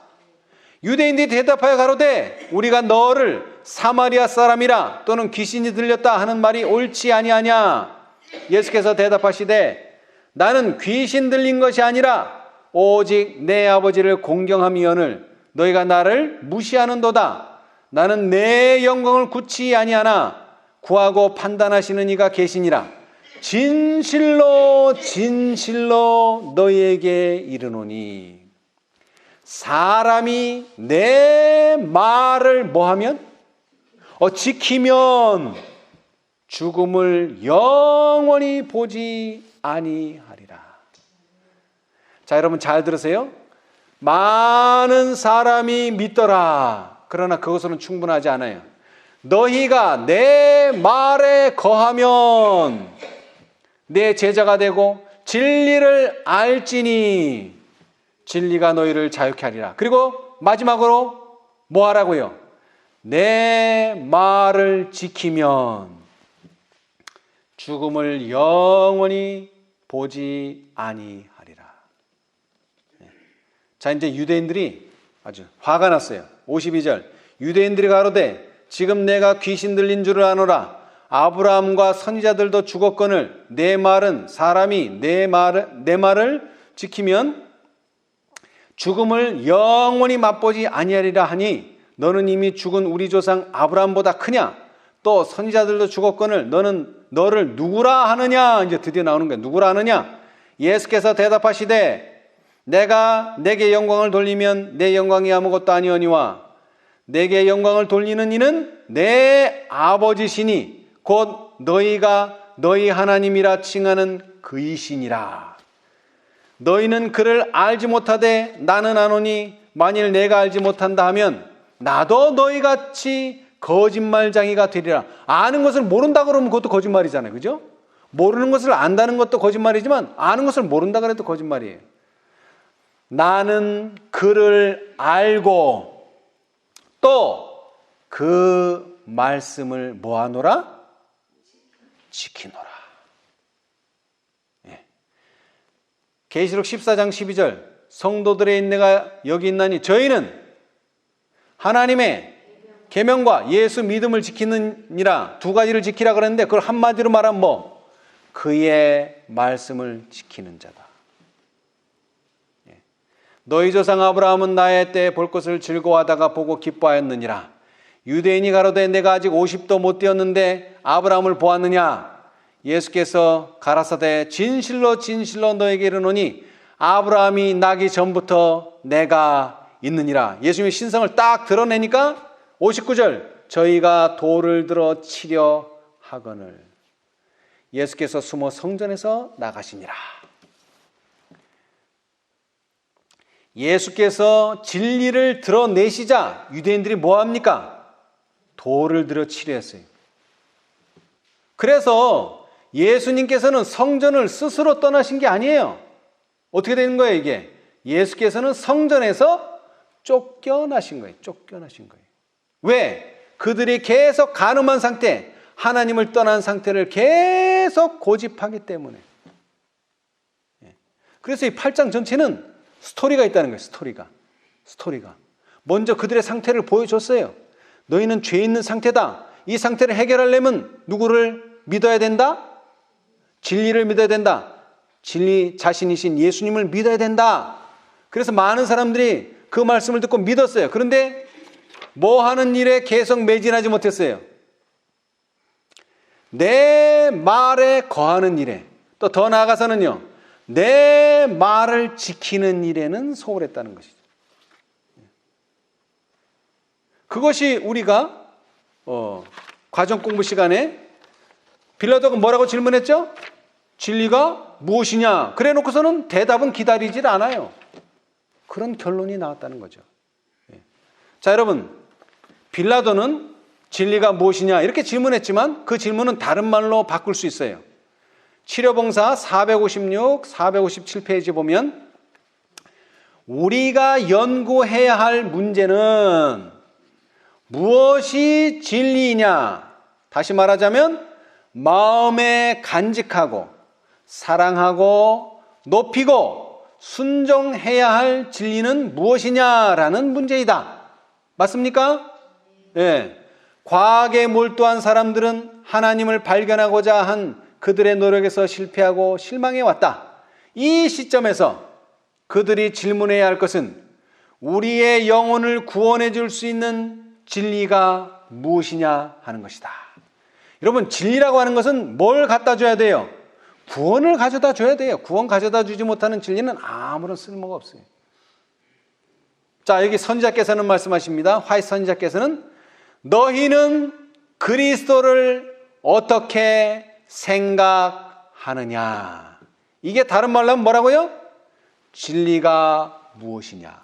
유대인들이 대답하여 가로되 우리가 너를 사마리아 사람이라 또는 귀신이 들렸다 하는 말이 옳지 아니하냐? 예수께서 대답하시되 나는 귀신 들린 것이 아니라 오직 내 아버지를 공경함이오늘 너희가 나를 무시하는도다. 나는 내 영광을 굳이 아니하나 구하고 판단하시는 이가 계시니라. 진실로 진실로 너희에게 이르노니 사람이 내 말을 뭐하면? 지키면 죽음을 영원히 보지 아니하리라. 자, 여러분 잘 들으세요. 많은 사람이 믿더라. 그러나 그것으로는 충분하지 않아요. 너희가 내 말에 거하면 내 제자가 되고 진리를 알지니 진리가 너희를 자유케 하리라. 그리고 마지막으로 뭐 하라고요? 내 말을 지키면 죽음을 영원히 보지 아니하리라. 자, 이제 유대인들이 아주 화가 났어요. 52절 유대인들이 가로되 지금 내가 귀신 들린 줄을 아노라. 아브라함과 선지자들도 죽었거늘 내 말은 사람이 내 말을 지키면 죽음을 영원히 맛보지 아니하리라 하니 너는 이미 죽은 우리 조상 아브라함보다 크냐? 또 선지자들도 죽었거늘 너는 너를 누구라 하느냐? 이제 드디어 나오는 거야. 누구라 하느냐? 예수께서 대답하시되 내가 내게 영광을 돌리면 내 영광이 아무것도 아니오니와 내게 영광을 돌리는 이는 내 아버지시니 곧 너희가 너희 하나님이라 칭하는 그이시니라. 너희는 그를 알지 못하되 나는 아노니 만일 내가 알지 못한다 하면 나도 너희같이 거짓말장이가 되리라. 아는 것을 모른다 그러면 그것도 거짓말이잖아요. 그죠? 모르는 것을 안다는 것도 거짓말이지만 아는 것을 모른다 그래도 거짓말이에요. 나는 그를 알고 또 그 말씀을 뭐하노라? 지키노라. 계시록 14장 12절 성도들의 인내가 여기 있나니 저희는 하나님의 계명과 예수 믿음을 지키느니라. 두 가지를 지키라 그랬는데 그걸 한마디로 말하면 뭐? 그의 말씀을 지키는 자다. 너희 조상 아브라함은 나의 때에 볼 것을 즐거워하다가 보고 기뻐하였느니라. 유대인이 가로되 내가 아직 50도 못 되었는데 아브라함을 보았느냐? 예수께서 가라사대 진실로 진실로 너에게 이르노니 아브라함이 나기 전부터 내가 있느니라. 예수님의 신성을 딱 드러내니까 59절 저희가 돌을 들어 치려 하거늘. 예수께서 숨어 성전에서 나가시니라. 예수께서 진리를 드러내시자 유대인들이 뭐합니까? 돌을 들어 치려 했어요. 그래서 예수님께서는 성전을 스스로 떠나신 게 아니에요. 어떻게 되는 거예요 이게? 예수께서는 성전에서 쫓겨나신 거예요. 쫓겨나신 거예요. 왜? 그들이 계속 간음한 상태, 하나님을 떠난 상태를 계속 고집하기 때문에. 그래서 이 8장 전체는 스토리가 있다는 거예요. 스토리가. 먼저 그들의 상태를 보여줬어요. 너희는 죄 있는 상태다. 이 상태를 해결하려면 누구를 믿어야 된다? 진리를 믿어야 된다. 진리 자신이신 예수님을 믿어야 된다. 그래서 많은 사람들이 그 말씀을 듣고 믿었어요. 그런데 뭐 하는 일에 계속 매진하지 못했어요. 내 말에 거하는 일에, 또 더 나아가서는요, 내 말을 지키는 일에는 소홀했다는 것이죠. 그것이 우리가 과정 공부 시간에 빌라도가 뭐라고 질문했죠? 진리가 무엇이냐? 그래 놓고서는 대답은 기다리질 않아요. 그런 결론이 나왔다는 거죠. 자, 여러분, 빌라도는 진리가 무엇이냐 이렇게 질문했지만 그 질문은 다른 말로 바꿀 수 있어요. 치료봉사 456, 457페이지 보면 우리가 연구해야 할 문제는 무엇이 진리이냐? 다시 말하자면 마음에 간직하고 사랑하고 높이고 순종해야 할 진리는 무엇이냐라는 문제이다. 맞습니까? 네. 과학에 몰두한 사람들은 하나님을 발견하고자 한 그들의 노력에서 실패하고 실망해 왔다. 이 시점에서 그들이 질문해야 할 것은 우리의 영혼을 구원해 줄 수 있는 진리가 무엇이냐 하는 것이다. 여러분, 진리라고 하는 것은 뭘 갖다 줘야 돼요? 구원을 가져다 줘야 돼요. 구원 가져다 주지 못하는 진리는 아무런 쓸모가 없어요. 자, 여기 선지자께서는 말씀하십니다. 화이트 선지자께서는 너희는 그리스도를 어떻게 생각하느냐. 이게 다른 말로 하면 뭐라고요? 진리가 무엇이냐.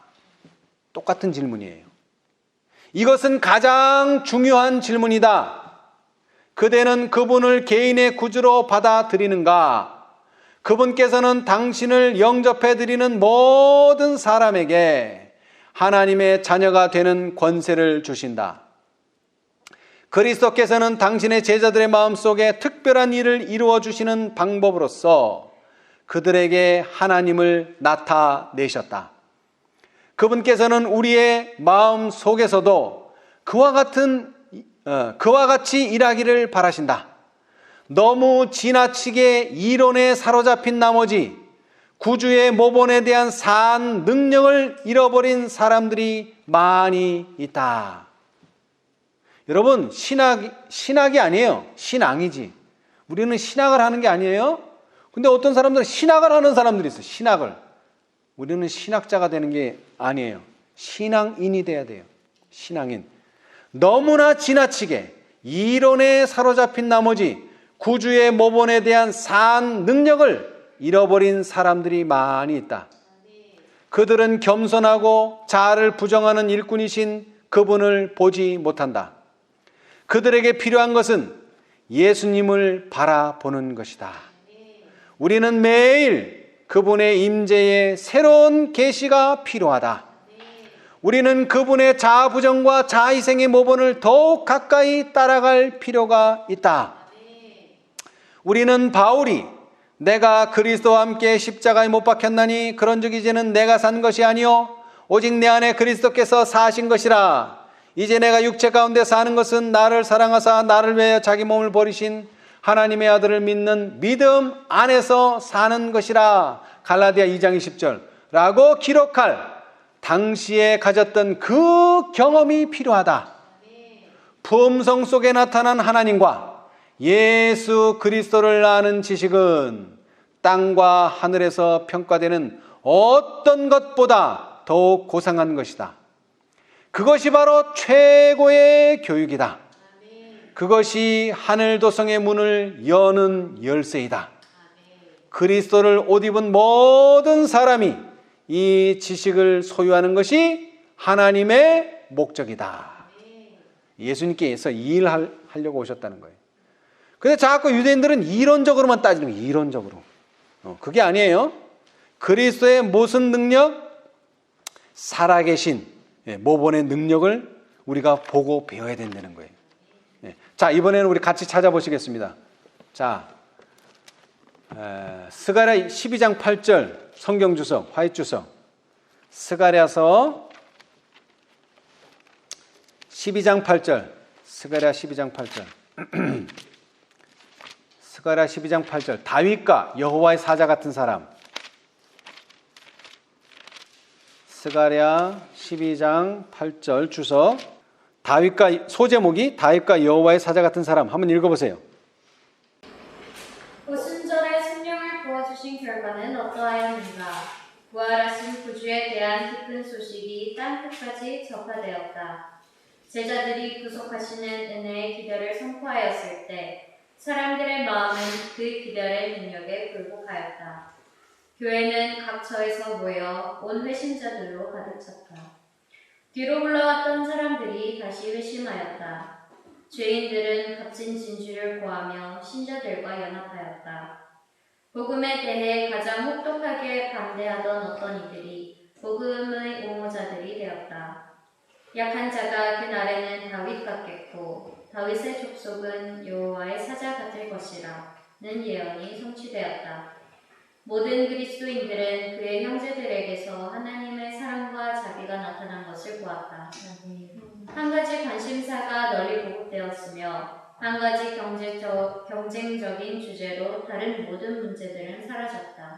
똑같은 질문이에요. 이것은 가장 중요한 질문이다. 그대는 그분을 개인의 구주로 받아들이는가? 그분께서는 당신을 영접해드리는 모든 사람에게 하나님의 자녀가 되는 권세를 주신다. 그리스도께서는 당신의 제자들의 마음속에 특별한 일을 이루어 주시는 방법으로서 그들에게 하나님을 나타내셨다. 그분께서는 우리의 마음 속에서도 그와 같이 일하기를 바라신다. 너무 지나치게 이론에 사로잡힌 나머지 구주의 모본에 대한 산 능력을 잃어버린 사람들이 많이 있다. 여러분, 신학이 아니에요. 신앙이지. 우리는 신학을 하는 게 아니에요. 근데 어떤 사람들은 신학을 하는 사람들이 있어요. 신학을. 우리는 신학자가 되는 게 아니에요. 신앙인이 돼야 돼요. 신앙인. 너무나 지나치게 이론에 사로잡힌 나머지 구주의 모본에 대한 산 능력을 잃어버린 사람들이 많이 있다. 그들은 겸손하고 자아를 부정하는 일꾼이신 그분을 보지 못한다. 그들에게 필요한 것은 예수님을 바라보는 것이다. 우리는 매일 그분의 임재의 새로운 계시가 필요하다. 우리는 그분의 자아부정과 자아희생의 모본을 더욱 가까이 따라갈 필요가 있다. 우리는 바울이 내가 그리스도와 함께 십자가에 못 박혔나니 그런즉 이제는 내가 산 것이 아니요 오직 내 안에 그리스도께서 사신 것이라. 이제 내가 육체 가운데 사는 것은 나를 사랑하사 나를 위하여 자기 몸을 버리신 하나님의 아들을 믿는 믿음 안에서 사는 것이라. 갈라디아 2장 20절 라고 기록할 당시에 가졌던 그 경험이 필요하다. 품성 속에 나타난 하나님과 예수 그리스도를 아는 지식은 땅과 하늘에서 평가되는 어떤 것보다 더욱 고상한 것이다. 그것이 바로 최고의 교육이다. 그것이 하늘 도성의 문을 여는 열쇠이다. 그리스도를 옷 입은 모든 사람이 이 지식을 소유하는 것이 하나님의 목적이다. 예수님께서 이 일을 하려고 오셨다는 거예요. 근데 자꾸 유대인들은 이론적으로만 따지는 거예요. 이론적으로. 그게 아니에요. 그리스도의 무슨 능력? 살아계신 모본의 능력을 우리가 보고 배워야 된다는 거예요. 자, 이번에는 우리 같이 찾아보시겠습니다. 자, 스가랴 12장 8절 성경 주석, 화이트 주석. 스가랴서 12장 8절. 스가랴 12장 8절. 스가랴 12장 8절. 다윗과 여호와의 사자 같은 사람. 스가랴 12장 8절 주석. 다윗과 소제목이 다윗과 여호와의 사자 같은 사람. 한번 읽어보세요. 오순절에 생명을 부어주신 결과는 어떠하였는가? 부활하신 구주에 대한 기쁜 소식이 땅 끝까지 전파되었다. 제자들이 구속하시는 은혜의 기별을 선포하였을 때 사람들의 마음은 그 기별의 능력에 굴복하였다. 교회는 각 처에서 모여 온 회심자들로 가득 찼다. 뒤로 불러왔던 사람들이 다시 회심하였다. 죄인들은 값진 진주를 구하며 신자들과 연합하였다. 복음에 대해 가장 혹독하게 반대하던 어떤 이들이 복음의 옹호자들이 되었다. 약한 자가 그날에는 다윗 같겠고 다윗의 족속은 여호와의 사자 같을 것이라는 예언이 성취되었다. 모든 그리스도인들은 그의 형제들에게서 하나님의 사랑과 자비가 나타난 것을 보았다. 한 가지 관심사가 널리 보급되었으며 한 가지 경쟁적인 주제로 다른 모든 문제들은 사라졌다.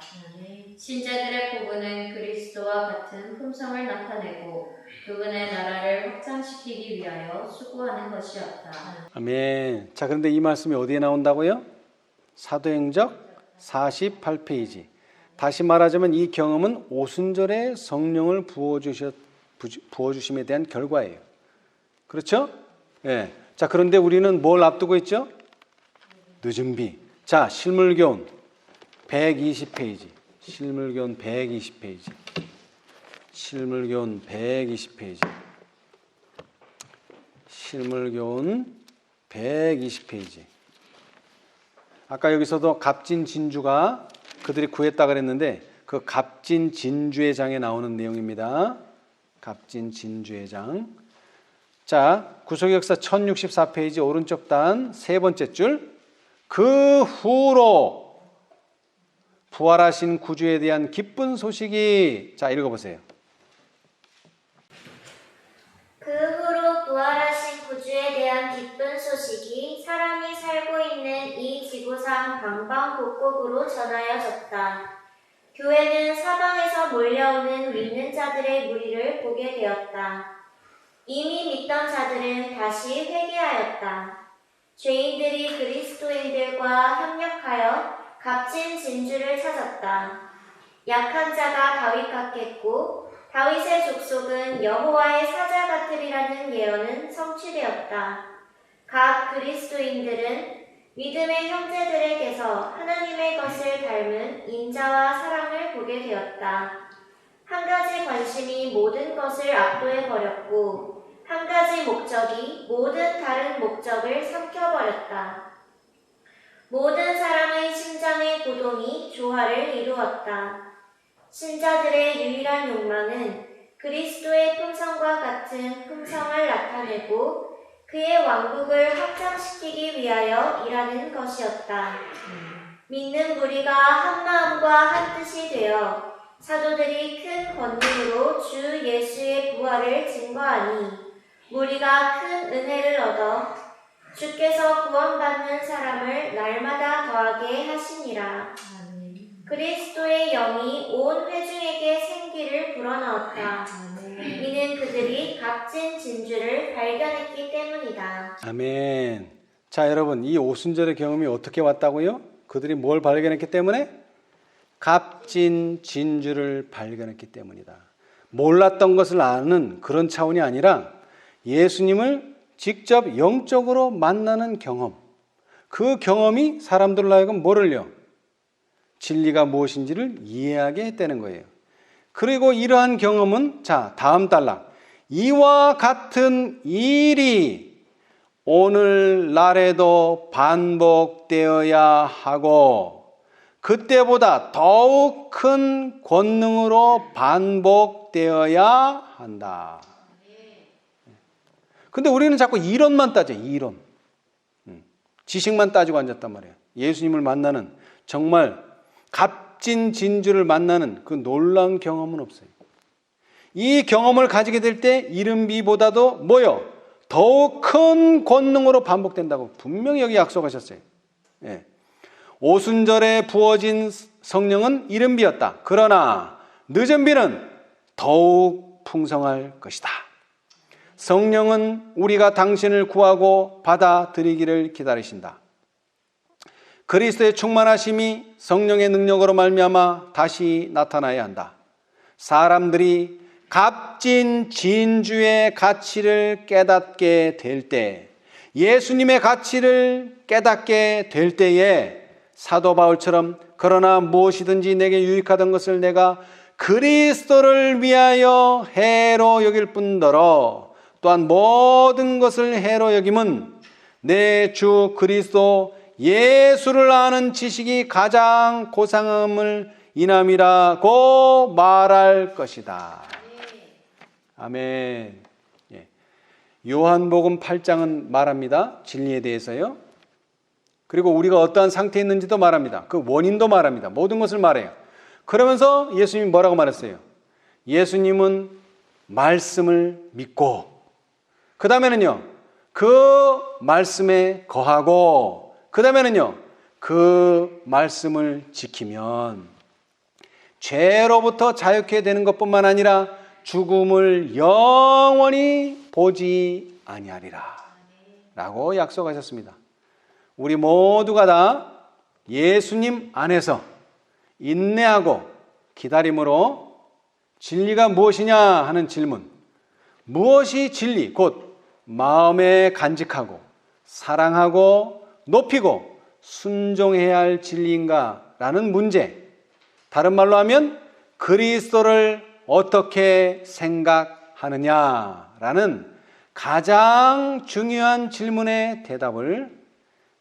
신자들의 포부는 그리스도와 같은 품성을 나타내고 그분의 나라를 확장시키기 위하여 수고하는 것이었다. 아멘. 자, 그런데 이 말씀이 어디에 나온다고요? 사도행적 48페이지. 다시 말하자면 이 경험은 오순절에 성령을 부어주심에 대한 결과예요. 그렇죠? 예. 자, 그런데 우리는 뭘 앞두고 있죠? 늦은 비. 자, 실물교훈 120페이지. 실물교훈 120페이지. 실물교훈 120페이지. 실물교훈 120페이지. 아까 여기서도 값진 진주가 그들이 구했다 그랬는데 그 값진 진주의 장에 나오는 내용입니다. 값진 진주의 장. 자, 구속역사 1064페이지 오른쪽 단 세 번째 줄. 그 후로 부활하신 구주에 대한 기쁜 소식이, 자, 읽어보세요. 그 후로 부활하신 구주에 대한 기쁜 소식이 사람이 살고 있는 이 지구상 방방곡곡으로 전하여졌다. 교회는 사방에서 몰려오는 믿는 자들의 무리를 보게 되었다. 이미 믿던 자들은 다시 회개하였다. 죄인들이 그리스도인들과 협력하여 값진 진주를 찾았다. 약한 자가 다윗 같겠고 다윗의 족속은 여호와의 사자 같으리라는 예언은 성취되었다. 각 그리스도인들은 믿음의 형제들에게서 하나님의 것을 닮은 인자와 사랑을 보게 되었다. 한 가지 관심이 모든 것을 압도해버렸고 한 가지 목적이 모든 다른 목적을 삼켜버렸다. 모든 사람의 심장의 고동이 조화를 이루었다. 신자들의 유일한 욕망은 그리스도의 품성과 같은 품성을 나타내고 그의 왕국을 확장시키기 위하여 일하는 것이었다. 믿는 무리가 한 마음과 한 뜻이 되어 사도들이 큰 권능으로 주 예수의 부활을 증거하니 무리가 큰 은혜를 얻어 주께서 구원받는 사람을 날마다 더하게 하시니라. 그리스도의 영이 온 회중에게 생기를 불어넣었다. 이는 그들이 값진 진주를 발견했기 때문이다. 아멘. 자, 여러분, 이 오순절의 경험이 어떻게 왔다고요? 그들이 뭘 발견했기 때문에? 값진 진주를 발견했기 때문이다. 몰랐던 것을 아는 그런 차원이 아니라 예수님을 직접 영적으로 만나는 경험, 그 경험이 사람들로 하여금 뭐를요? 진리가 무엇인지를 이해하게 했다는 거예요. 그리고 이러한 경험은, 자, 다음 단락, 이와 같은 일이 오늘날에도 반복되어야 하고 그때보다 더욱 큰 권능으로 반복되어야 한다. 근데 우리는 자꾸 이론만 따져, 이론. 지식만 따지고 앉았단 말이에요. 예수님을 만나는, 정말 값진 진주를 만나는 그 놀라운 경험은 없어요. 이 경험을 가지게 될 때 이른비보다도 뭐요? 더욱 큰 권능으로 반복된다고 분명히 여기 약속하셨어요. 예. 오순절에 부어진 성령은 이른비였다. 그러나 늦은 비는 더욱 풍성할 것이다. 성령은 우리가 당신을 구하고 받아들이기를 기다리신다. 그리스도의 충만하심이 성령의 능력으로 말미암아 다시 나타나야 한다. 사람들이 값진 진주의 가치를 깨닫게 될 때, 예수님의 가치를 깨닫게 될 때에 사도 바울처럼 그러나 무엇이든지 내게 유익하던 것을 내가 그리스도를 위하여 해로 여길 뿐더러 또한 모든 것을 해로 여김은 내 주 그리스도 예수를 아는 지식이 가장 고상함을 인함이라고 말할 것이다. 아멘. 예. 요한복음 8장은 말합니다. 진리에 대해서요. 그리고 우리가 어떠한 상태에 있는지도 말합니다. 그 원인도 말합니다. 모든 것을 말해요. 그러면서 예수님이 뭐라고 말했어요? 예수님은 말씀을 믿고 그 다음에는요, 그 말씀에 거하고 그 다음에는요, 그 말씀을 지키면 죄로부터 자유케 되는 것뿐만 아니라 죽음을 영원히 보지 아니하리라 라고 약속하셨습니다. 우리 모두가 다 예수님 안에서 인내하고 기다림으로 진리가 무엇이냐 하는 질문, 무엇이 진리, 곧 마음에 간직하고 사랑하고 높이고 순종해야 할 진리인가 라는 문제, 다른 말로 하면 그리스도를 어떻게 생각하느냐라는 가장 중요한 질문의 대답을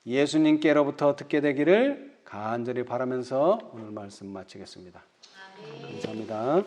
예수님께로부터 듣게 되기를 간절히 바라면서 오늘 말씀 마치겠습니다. 감사합니다.